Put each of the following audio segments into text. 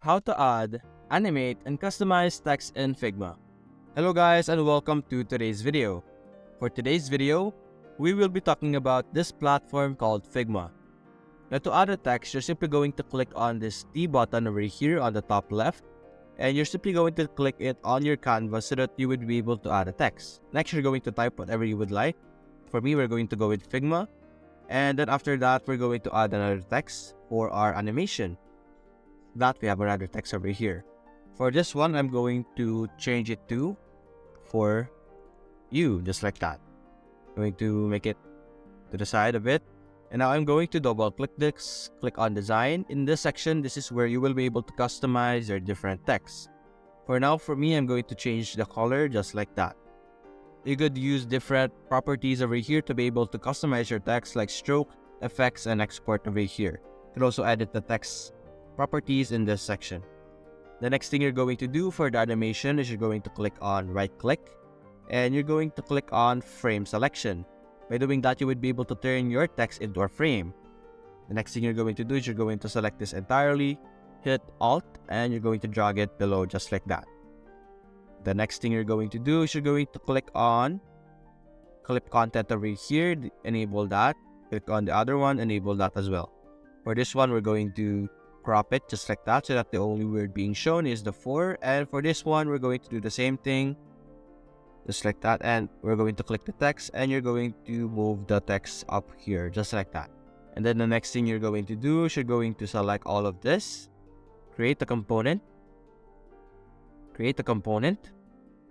how to add, animate, and customize text in Figma. Hello guys and welcome to today's video. For today's video, we will be talking about this platform called Figma. Now to add a text, you're simply going to click on this T button over here on the top left, and you're simply going to click it on your canvas so that you would be able to add a text. Next, you're going to type whatever you would like. For me, we're going to go with Figma, and then after that, we're going to add another text for our animation. That we have another text over here. For this one, I'm going to change it to for you, just like that. I'm going to make it to the side a bit. And now I'm going to double click this, click on design. In this section, this is where you will be able to customize your different texts. For now, for me, I'm going to change the color just like that. You could use different properties over here to be able to customize your text like stroke, effects, and export over here. You can also edit the text properties in this section. The next thing you're going to do for the animation is you're going to click on right click and you're going to click on frame selection. By doing that, you would be able to turn your text into a frame. The next thing you're going to do is you're going to select this entirely, hit Alt, and you're going to drag it below just like that. The next thing you're going to do is you're going to click on clip content over here, enable that. Click on the other one, enable that as well. For this one, we're going to crop it just like that so that the only word being shown is the 4. And for this one, we're going to do the same thing just like that, and we're going to click the text and you're going to move the text up here just like that. And then the next thing you're going to do is you're going to select all of this, create a component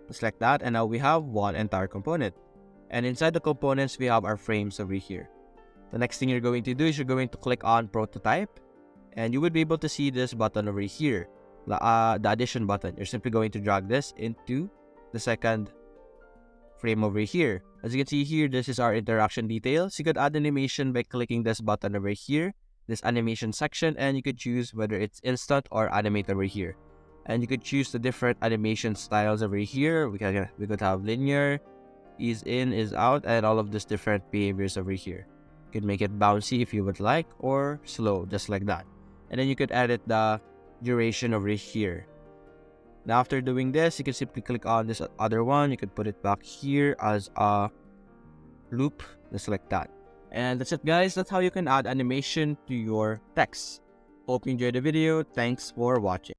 just like that, and now we have one entire component. And inside the components, we have our frames over here. The next thing you're going to do is you're going to click on prototype, and you would be able to see this button over here, the addition button. You're simply going to drag this into the second frame over here. As you can see here, this is our interaction details. You could add animation by clicking this button over here, this animation section, and you could choose whether it's instant or animate over here. And you could choose the different animation styles over here. We could have linear, ease in, ease out, and all of these different behaviors over here. You could make it bouncy if you would like, or slow, just like that. And then you could edit the duration over here. Now after doing this, you can simply click on this other one. You could put it back here as a loop, just like that. And that's it guys, that's how you can add animation to your text. Hope you enjoyed the video. Thanks for watching.